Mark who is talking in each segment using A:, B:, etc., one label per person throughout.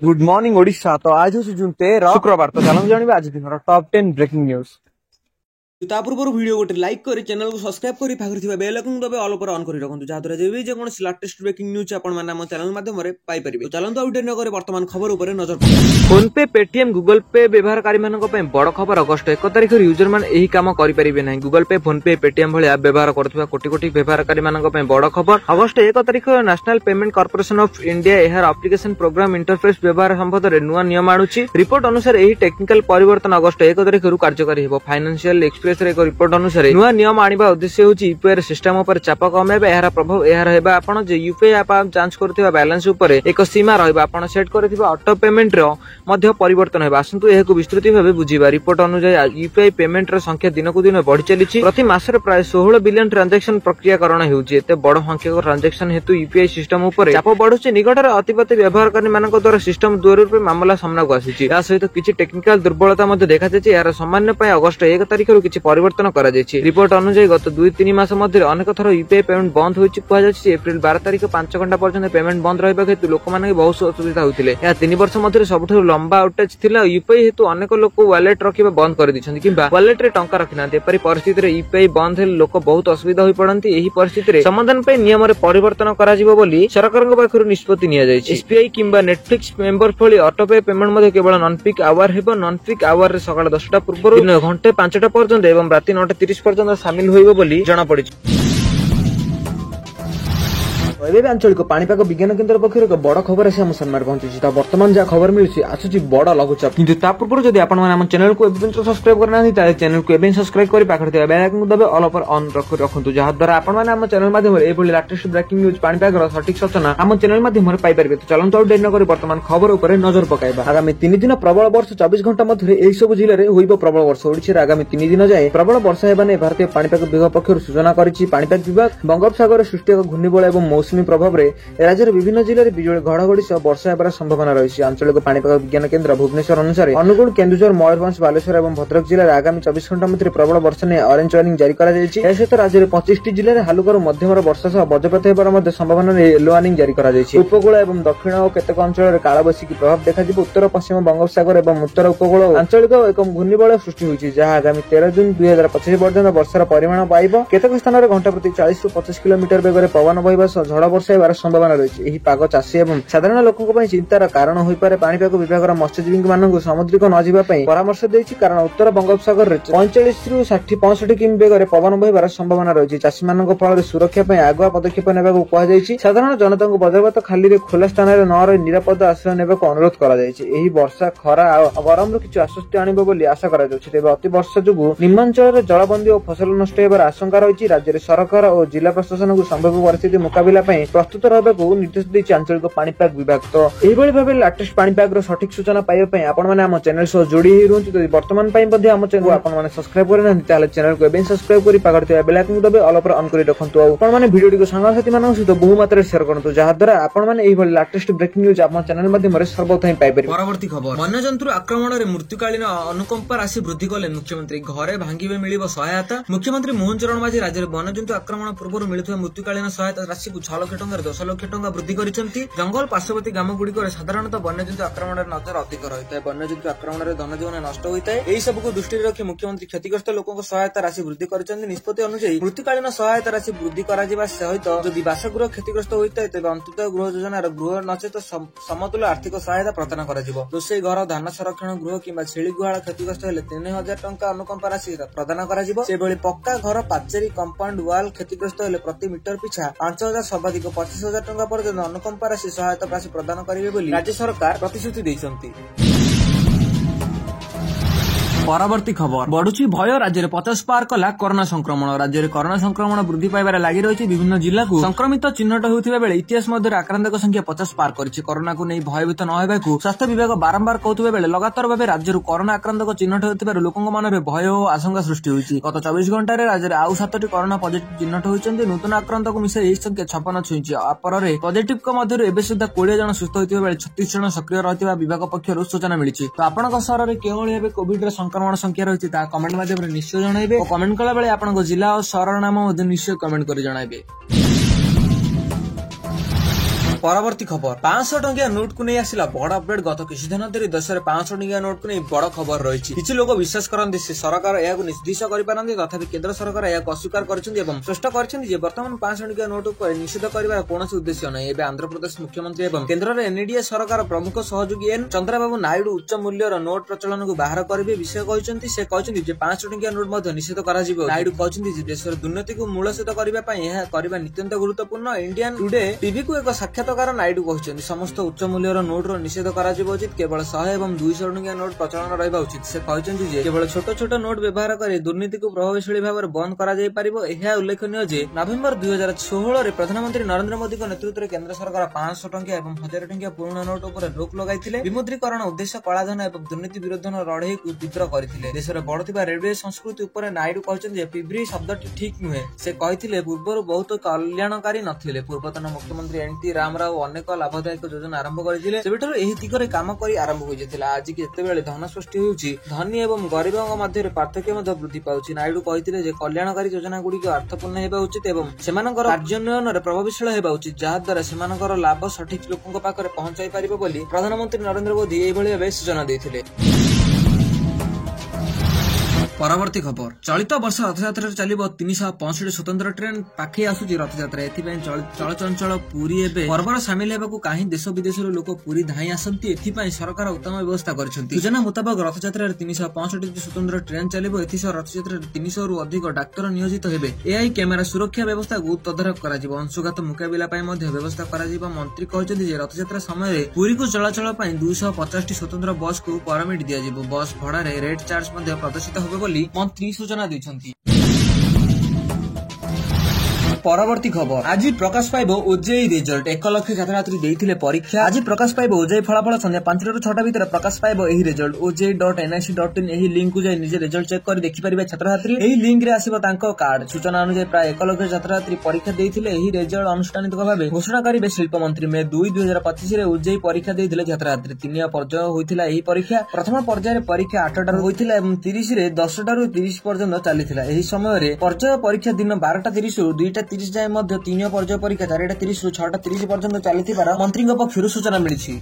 A: Good morning Odisha. तो आज हूँ जून 13 शुक्रवार। तो चलो जानिबा आज दिन टॉप 10 ब्रेकिंग न्यूज। ता पूर्व वीडियो गोटे लाइक करी चैनल को सब्सक्राइब करी पाखर थिबा बेल आइकन दबे ऑल पर ऑन करी रखंतु जा द्वारा जेबे जे कोन लेटेस्ट ब्रेकिंग न्यूज आपण माने हम चैनल माध्यम रे पाई परिबे। तो चलंतु आउट न करे वर्तमान खबर ऊपर नजर पकाई। फोन पे, पेटीएम, गूगल पे व्यवहारकारी मानक पय बड़ खबर। अगस्त 1 तारिख रे यूजर मान एही काम करि परिबे नै। गूगल पे, फोन पे, पेटीएम भली ऐप व्यवहार करथुवा कोटी कोटी व्यवहारकारी मानक पय बड़ खबर। अगस्त 1 तारिख रे national payment corporation of India एहार एप्लीकेशन प्रोग्राम इंटरफेस व्यवहार संबंध रे नुवा नियम आनुची। रिपोर्ट अनुसार एही टेक्निकल परिवर्तन अगस्त 1 तारिख रु कार्यकारी हेबो। फाइनेंशियल एक्सप्रेस रे एक रिपोर्ट अनुसार नुआ नियम आनिबा उद्देश्य होची यूपीआई सिस्टम ऊपर चाप कमेबा। एहार प्रभाव एहार हेबा आपण जे यूपीआई ऐप जांच करथिबा बैलेंस ऊपर एक सीमा रहबा। आपण सेट करथिबा ऑटो पेमेंट रो मध्य परिवर्तन हेबा। आसंतु एहाकु विस्तृत भाबे बुझिबा। रिपोर्ट अनुसार यूपीआई पेमेंट रो संख्या दिन को दिन बढ़ी चलीची। प्रति मास रे प्राय 16 बिलियन ट्रांजैक्शन प्रक्रियाकरण हेउची। एते बड़ संख्यक ट्रांजैक्शन हेतु यूपीआई सिस्टम ऊपर चाप बढ़ुची। निकटरे अतिपति व्यवहारकारी मानक द्वारा सिस्टम दुआर पे मामला सामना को आसीची। या सहित किछि टेक्निकल दुर्बलता मध्ये देखा जायछि। एहार सामान्य पय अगस्त 1 तारिख रु किछि परिवर्तन करा जायछि। रिपोर्ट अनुसार गत 2-3 मास मध्य अनेक थर यूपीआई पेमेंट बंद होइछि। कुहा जायछि एप्रिल 12 तारिख 5 घंटा पर्यंत पेमेंट बंद रहबा हेतु लोक माने बहुत असुविधा होइतिले। या 3 वर्ष मध्य सबठु लंबा आउटेज थिला। यूपीआई हेतु अनेक लोक वॉलेट रखिबा बंद कर दिछन्ति किबा वॉलेट रे टंका रखिनांते। एपरि परिस्थिति रे यूपीआई बंद हेले लोक बहुत असुविधा होई पड़ंती। एही परिस्थिति रे समाधान पे नियम रे परिवर्तन करा जिवो बोली सरकारक पाखरु निष्पत्ति निया जायछि। एसबीआई किबा नेटफ्लिक्स मेंबर फली ऑटो पे पेमेंट मध्ये केवल नॉन पीक आवर हेबो। नॉन पीक आवर रे सकाळ 10टा पूर्व दिन घंटे 5टा पर्यंत एवं राति 9:30 पर्यंत शामिल होइबो बोली जणा पड़िछि। आंचलिक पाणीपाग विज्ञान केन्द्र पक्ष एक बड़ खबर आसी सम्मान पहुंची। वर्तमान जहाँ खबर मिली आसूची बड़ लघुचाप। किंतु ता पूर्व जदि आपण माने हम चैनल को एबे सब्सक्राइब करना ताले चैनल को एबे सब्सक्राइब करी पाखर बेल आइकन दबे ऑल पर ऑन रखंतु। जहाँ द्वारा आपण माने हम चैनल माध्यम रे एभली लेटेस्ट ब्रेकिंग न्यूज पाणीपाग रो सटीक सूचना हम चैनल माध्यम रे पाई परिबे। तो चलंतु आउट न करी वर्तमान खबर ऊपर नजर पकाइबा। आगामी 3 दिन प्रबल वर्षा 24 घंटा मध्य एही सब जिल्ला रे होइबो प्रबल वर्षा। ओडिसा रे आगामी 3 दिन जाय प्रबल वर्षा हेबा ने भारतीय पाणीपाग विभाग पक्षरु सूचना करिछि। पाणीपाग विभाग बंगोपसागर सृष्टि एक घूर्णिबल एवं मौसुमी प्रभाव रे राज्यर विभिन्न जिले में बिजुली घड़घड़ी सह वर्षा हेबार संभावना रही। आंचलिक पाणीपाग विज्ञान केन्द्र भुवनेश्वर अनुसार अनुगुण, केन्दुझर, मयूरभंज, बालेश्वर और भद्रक जिले में आगामी 24 घंटा मध्य प्रबल वर्षा ने ऑरेंज वार्निंग जारी करा जायछि। ए सहित राज्य में 25 जिले में हालुकारू मध्यम वर्षा सह वज्रपात हेबार संभावना ने येलो वार्निंग जारी करा जायछि। उपकूल एवं दक्षिण और केतेक अंचल में कालबैशाखी प्रभाव देखा। उत्तर पश्चिम बंगोपसागर और उत्तर उपकूल आंचलिक एक घूर्णिबल सृष्टि होइछि। जहां आगामी 13 जून 2025 पर्यंत वर्षार परिमाण पाइब। केतेक स्थान में घंटा प्रति 40 ରୁ 25 किलोमीटर बेगर पवन बहिबा सह झड़ वर्षा हेबार संभावना रही। एही पाग चाषी एवं साधारण लोकଙ୍କ ପାଇଁ ଚିନ୍ତାର କାରଣ ହୋଇପାରେ। ପାଣିପାଗ ବିଭାଗର ମତ୍ସ୍ୟଜୀବୀ ମାନଙ୍କୁ ସାମୁଦ୍ରିକ ନ ଯିବା ପାଇଁ ପରାମର୍ଶ ଦେଇଛି। କାରଣ ଉତ୍ତର ବଙ୍ଗୋପସାଗରରେ 45 ରୁ 65 କିମି ବେଗରେ ପବନ ବହିବାର ସମ୍ଭାବନା ରହିଛି। ଚାଷୀମାନଙ୍କ ଫଳରେ ସୁରକ୍ଷା ପାଇଁ ଆଗୁଆ ପଦକ୍ଷେପ ନେବାକୁ କୁହାଯାଇଛି। ସାଧାରଣ ଜନତାଙ୍କୁ ବଜ୍ରପାତ ଖାଲିରେ ଖୋଲା ସ୍ଥାନରେ ନ ରହି ନିରାପଦ ଆଶ୍ରୟ ନେବାକୁ ଅନୁରୋଧ କରାଯାଇଛି। ଏହି ବର୍ଷା ଖରା ଆଉ ଗରମରୁ କିଛି ଆଶ୍ୱସ୍ତି ଆଣିବ ବୋଲି ଆଶା କରାଯାଉଛି। ତେବେ ଅତି ବର୍ଷା ଯୋଗୁଁ ନିମ୍ନାଞ୍ଚଳରେ ଜଳବନ୍ଦୀ ଓ ଫସଲ ନଷ୍ଟ ହେବାର ଆଶଙ୍କା ରହିଛି। ରାଜ୍ୟରେ ସରକାର ଓ ଜିଲ୍ଲା ପ୍ରଶାସନକୁ ସମ୍ଭାବ୍ୟ ପରିସ୍ଥିତି ମୁକାବିଲା ପାଇଁ ପ୍ରସ୍ତୁତ ରହିବାକୁ ନିର୍ଦ୍ଦେଶ ଦେଇଛି ଆଞ୍ଚଳିକ पाणीपाग विभाग। तो एहिबळी भाबे लेटेस्ट पाणीपाग रो सटीक सूचना पाइबा पई आपण माने हम चैनल सह जोडी हि रहंतु। तो वर्तमान पई मध्ये हम चैनल आपण माने सब्सक्राइब करना ताले चैनल को एबे सब्सक्राइब करी पागरते बेल आइकन दबे ऑल पर ऑन करी रखंतु। आपण माने वीडियो को संग साथी मानन सहित बहु मात्रा शेयर करंतु। जहा द्वारा आपण माने एहिबळी लेटेस्ट ब्रेकिंग न्यूज आपण चैनल माध्यम रे सर्वप्रथम पाइ परिबे। परवर्ती खबर वन्यजंतु आक्रमण रे मृत्युकालीन अनुकंपा राशि वृद्धि कले मुख्यमंत्री। घरे भांगीबे मिलिबो सहायता। मुख्यमंत्री मोहन चरण माझी राज्य रे वन्यजंतु आक्रमण पूर्व मिलुଥିବା मृत्युकालीन सहायता राशि को 6 लाख टंका 10 लाख टंका वृद्धि करिसंती। जंगल पार्श्ववर्ती ग्राम गुड़िकर साधारणतः वन्यजंतु आक्रमण नजर अधिक रही है। वन्यजंतु आक्रमण धनजीवन नष्ट होता है। यही सबको दृष्टि रखी मुख्यमंत्री क्षतिग्रस्त लोकों सहायता राशि वृद्धि कर निष्पत्ति अनुसार मृत्युकालीन सहायता राशि वृद्धि सहित जदि बासगृह क्षतिग्रस्त होता है तेज अंत्योदय गृह योजनार गृह नचेत समतुल्य आर्थिक सहायता प्रदान कर रोषेई घर, धान संरक्षण गृह किंवा छेली गुहाल क्षतिग्रस्त हेले 3000 टंका अनुकंपा राशि प्रदान कर पक्का घर, पाचेरी, कंपाउंड वाल क्षतिग्रस्त हेले प्रति मीटर पिछा 5000 सर्वाधिक 25,000 टंका पर्यंत अनुकंपा राशि सहायता राशि प्रदान करेंगे बोली राज्य सरकार प्रतिश्रुति देइछन्ति। परवर्ती खबर बढ़ुची भय। राज्य में 50 पार कला कोरोना संक्रमण। राज्य में कोरोना संक्रमण वृद्धि पाइबार लगी रही। विभिन्न जिला को संक्रमित चिन्हट होता बेले इतिहास मध्य आक्रांत संख्या 50 पार करिछि। कोरोना को नहीं भयभीत न होबाकू स्वास्थ्य विभाग बारंबार कहते बेले लगातार भाव राज्य कोरोना आक्रांत चिन्हट होता लोकों मन में भय और आशंका सृष्टि होइछि। गत 24 घंटे राज्य में आउ 7टी कोरोना पॉजिटिव चिन्हट होइछन्ति। नूतन आक्रांत को मिसाई संख्या 56 छुईछि। अपरे पॉजिटिव मध्य एबे सुधा 20 जन सुस्थ होता बेले 36 जन सक्रिय रहितबा विभाग पक्षरु सूचना मिलिछि। तो आपनक शहर में केवल हेबे कोविड रे संक्रमण संख्या रही कमेंट माध्यम निश्चय जनइबे। और कमेंट कला बेले आपन जिला और शहर नाम निश्चय कमेंट कर जनइबे। परवर्ती खबर 500 टंकिया नोट को नहीं आसिला बड़ अपडेट गत किछि दिन धरि देश में 500 टंकिया नोट को नहीं बड़ खबर रही किछि लोग विश्वास करते सरकार यह निर्देश कर तथापि केंद्र सरकार यह अस्वीकार कर स्पष्ट कर वर्तमान 500 टंकिया नोट पर निषेध कर कौन उद्देश्य नहीं। आंध्र प्रदेश मुख्यमंत्री एवं केंद्र एनडीए सरकार प्रमुख सहयोगी एन चंद्रबाबू नायडू उच्च मूल्यर नोट प्रचलन को बाहर करेंगे विषय कहते से 500 टंकिया नोट निषेध कर नायडू कहते देश दुर्नीति को मूलस्थ करने नित्यंत गुरुत्वपूर्ण। इंडियन टुडे टीवी को एक साक्षात्कार नायडू कहते समस्त उच्च मूल्यर नोट निषेध कर उचित केवल 100 एवं 200 टंकिया नोट प्रचलन रहा उचित। से कहते केवल छोट छोट नोट व्यवहार कर दुर्नीति को प्रभावशाली भाव में बंद कर उल्लेखनीय जे नवेम्बर 2016 प्रधानमंत्री नरेंद्र मोदी नेतृत्व में केंद्र सरकार 500 टंकिया और 1000 टंकिया पुराना नोट पर रोक लगाई विमुद्रीकरण उद्देश्य कलाधन और दुर्नीति विरोध लड़ाई को तीव्र करते देश में बढ़ुवा रेडियो संस्कृति उपर नायडू कहते पिब्री शब्द ठीक नुहे। से कहते पूर्व बहुत कल्याणकारी नथिले पूर्वतन मुख्यमंत्री एनटी रामराव अनेक लाभदायक योजना आरंभ करते दिगरे काम कर आरंभ हो जाता। आज की जितेबाला धन सृष्टि होउछि धनी एवं गरीबों मध्य पार्थक्य वृद्धि पाउछि। नायडू कहते कल्याणकारी योजना गुड़िक अर्थपूर्ण होगा उचित और सेमानकर कार्यान्वयन प्रभावशील होगा उचित जहाद्वारा सेमानकर लाभ सठिक लोकों पाखरे पहुंचाई पारिबो बोली प्रधानमंत्री नरेंद्र मोदी एभली भाव सूचना देथिले। परवर्ती खबर चलित वर्ष रथयात्रा चलिबो 365 स्वतंत्र ट्रेन पाखे आसुची रथयात्रा एथिपई चलचंचल पुरी एबे पर्वर शामिल हेबाकू काहे देश विदेश लोक पुरी धाई आसंती एथिपई सरकार उत्तम व्यवस्था करछंती। सूचना मुताबिक रथयात्रा 365 स्वतंत्र ट्रेन चलिबो एथिस रथयात्रा 300 रु अधिक डाक्टर नियोजित हेबे। एआई कैमेरा सुरक्षा व्यवस्था को तदारख कराजिबो अंशुघात मुकाबिला पई मध्ये व्यवस्था कराजिबो। मंत्री कहछन्ती जे रथयात्रा समय पुरी को चलाचल पई 250 स्वतंत्र बस को परमिट दिया जिवो। बस भड़ा रे रेट चार्ज मध्ये प्रदर्शित होबे मंत्री सूचना दैछन्ती। परवर्ती खबर आज प्रकाश पाइब ओजेई रिजल्ट 1 लाख छात्र देइथिले परीक्षा आज प्रकाश पाइब ओजेई फलाफल संध्या 5 ରୁ 6ଟା भितर प्रकाश पाइब एही रिजल्ट oje.nic.in एही लिंक को जाई निजे रिजल्ट चेक कर देखि परिबे छात्र एही लिंक रे आसीबो तांको कार्ड। सूचना अनुसार प्राय 1 लाख छात्र परीक्षा देइथिले एही रिजल्ट अनुष्ठानिक भाबे घोषणा करिबे शिल्प मंत्री मे 2 2025 रे ओजेई परीक्षा देइथिले छात्र। 3 पर्याय होइथिला एही परीक्षा। प्रथम पर्याय रे परीक्षा 8 टा होइथिला एवं 30 रे 10 टा ରୁ 30 पर्यंत चलिथिला। एही समय रे पर्याय परीक्षा दिन 12:30 ରୁ 2:30 जाय मध्य 3 पर्याय परीक्षा 4:30 ରୁ 6:30 पर्यंत चलिथिबार मंत्री पक्षरु सूचना मिलिछि।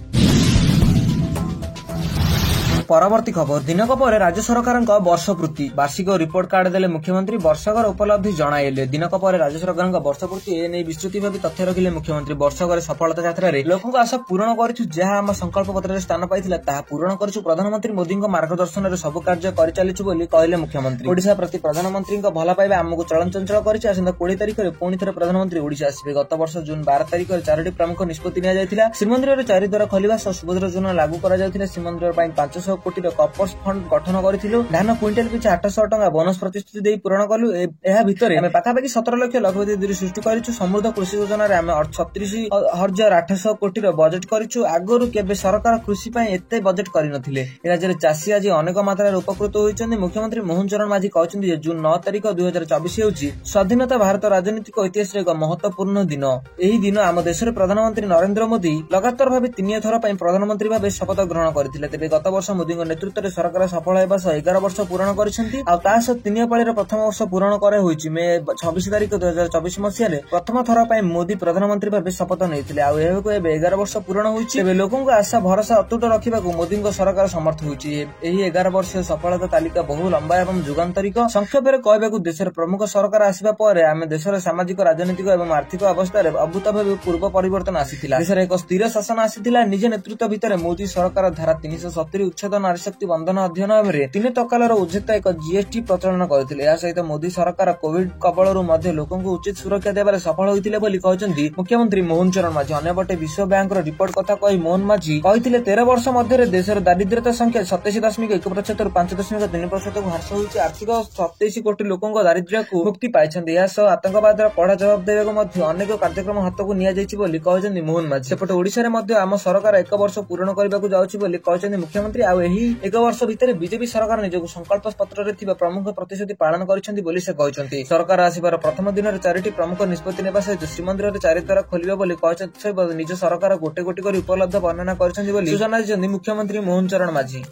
A: परवर्ती खबर दिनक पर राज्य सरकार वर्षपूर्ति वार्षिक रिपोर्ट कार्ड देले मुख्यमंत्री वर्षकर उपलब्धि जणाइले। दिनक पर राज्य सरकार वर्षपूर्ति एने विस्तृत भाव तथ्य रखिले मुख्यमंत्री। वर्षकर सफलता यात्रा रे लोकों आशा पूर्ण करिछु जहा हम संकल्प पत्र रे स्थान पाइथिला ताहा पूर्ण करिछु। प्रधानमंत्री मोदी मार्गदर्शन रे सब कार्य करि चलिछु बोली कहले मुख्यमंत्री। ओडिशा प्रति प्रधानमंत्री भला पाइबा हमकु चलनचंचल करिछि। आसंता 20 तारिख रे पुणी थरे प्रधानमंत्री ओडिशा आसिबे। गत वर्ष जून 12 तारिख रे 4टी प्रमुख निष्पत्ति निया जायतिला। श्रीमंदिर रे 4 द्वार खोलिबा सह सुभद्रा योजना लागू करा जायतिला। श्रीमंदिर पई 500 कोटी कॉपर्स फंड गठन करथिलु। धान क्विंटल पिछा 800 टंका बोनस प्रतिश्रुति देई पूर्ण कलु। एहा भितरे हम पाखापाखि 17 लाख लघुमती दूरी सृष्टि करिछु। समृद्ध कृषि योजना रे हम 36,800 कोटी रो बजेट करिछु। आगरु केबे सरकार कृषि पई एते बजेट करि नथिले। ए राज्य रे चासी आज अनेक मात्रा रे उपकृत होइछन्ती। मुख्यमंत्री मोहन चरण माझी कहछन्ती जे जून 9 तारिख 2024 हेउची स्वाधीनता भारत राजनीतिक इतिहास रे एक महत्वपूर्ण दिन। एही दिन आम देश रे प्रधानमंत्री नरेंद्र मोदी लगातार भाबे 3 थर पई प्रधानमंत्री भाबे शपथ ग्रहण करथिले। तेबे गत वर्ष मोदी नेतृत्व रे सरकार सफल हेबा सह 11 वर्ष पूर्ण करिसेंती। आ तास 3 पाळीर प्रथम वर्ष पूर्ण करे होइछि। मे 26 तारिख 2024 मसिया रे प्रथम थर पई मोदी प्रधानमंत्री भाबे शपथ नेथिले। आ एबे 11 वर्ष पूर्ण होइछि। एबे लोकन को आशा भरोसा अतुट रखिबा को मोदी सरकार समर्थ होइछि। एही 11 वर्ष सफलता तालिका बहु लंबा एवं जुगांतरिक। संक्षेप रे कहबा को देशर प्रमुख सरकार आसीबा परे आमे देशर सामाजिक राजनीतिक एवं आर्थिक अवस्था रे अभूतपूर्व पूर्व परिवर्तन आसीथिला। देशर एक स्थिर शासन आसीथिला। निज नेतृत्व भितर मोदी सरकार धारा 370 उच्छेद नारी शक्ति बंधन अध्ययन 3 टकालर उचित एक जीएसटी प्रचलन करथिले। या सहित मोदी सरकार कोविड कबळरू मध्ये लोकन को उचित सुरक्षा देबारे सफल होइथिले बोली कहचंती मुख्यमंत्री मोहन चरण माझी। अन्यपटे विश्व बैंक रो रिपोर्ट कथा कहि मोहन माझी कहिथिले 13 वर्ष मध्ये रे देशर दारिद्र्यता संख्या 87.1% ରୁ 5.3% को ह्रास होइछि। आर्थिक 27 कोटी लोकन को दारिद्र्य को मुक्ति पाइछन्ती। या सह आतंकवाद रो कड़ा जवाब देबे मध्ये अनेक कार्यक्रम हाथ को निया जाइछि बोली कहचंती मोहन माझी। सेपटे ओडिसा रे मध्ये आम सरकार 1 वर्ष पूर्ण करबा को जाउछि बोली कहचंती मुख्यमंत्री। आ एही 1 वर्ष भितर बीजेपी सरकार निजको संकल्प पत्र रे थिबा प्रमुख प्रतिश्रुति पालन करिसेंती बोली से कहचंती। सरकार आसीबार प्रथम दिन रे 4टी प्रमुख निष्पत्ति नेबा सहित श्रीमंदिर रे 4 द्वार खोलिबा बोली कहचंती। से निज सरकार गोटे गोटी करी उपलब्ध वर्णना करिसेंती बोली सूचना दैछन्ती मुख्यमंत्री मोहन चरण माझी।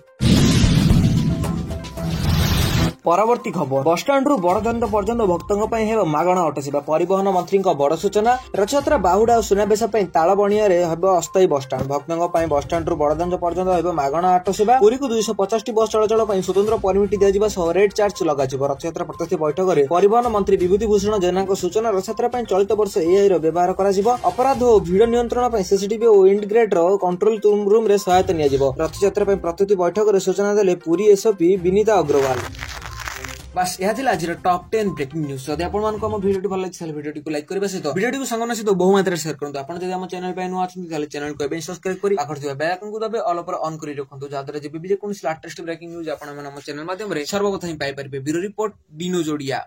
A: परवर्ती खबर बसस्टाण्ड रु बड़दाण्ड पर्यंत भक्तों हेब मागणा अटो सेवा परिवहन मंत्री बड़ सूचना रथयात्रा बाहुडा और सुनाबेश ताल बणिया हेब अस्थायी बसस्टाण्ड भक्तों बसस्टाण्ड रु बड़दाण्ड पर्यंत हेब मागणा अटो सेवा पुरी को 250 बस चलाचल स्वतंत्र परमिट दिया रेड चार्ज लगा रथयात्रा प्रत्यक्ष बैठक में परिवहन मंत्री विभूति भूषण जेना सूचना रथयात्रा चलित वर्ष एआई व्यवहार कर अपराध और भिड़ नियंत्रण सीसीटीवी और इंटीग्रेटर कंट्रोल रूम रे सहायता निया रथयात्रा प्रत्यक्ष बैठक में सूचना देले पुरी एसपी विनीता अग्रवाल। बस यह आज टॉप 10 ब्रेकिंग न्यूज जब आपको वीडियो भल लगे वीडियो को लाइक करने सहित वीडियो सांगों सहित बहु मात्रा शेयर करूँ आप चैनल पर नुआ अच्छे चैनल को सब्सक्राइब कर आखिर बेल आइकन को दबे ऑल पर ऑन कर रखुँ जहाद्वारा जब भी कौन लेटेस्ट ब्रेकिंग न्यूज आप चैनल माध्यम सर्वप्रथम पाइपर ब्यूरो रिपोर्ट डिनो जोड़िया।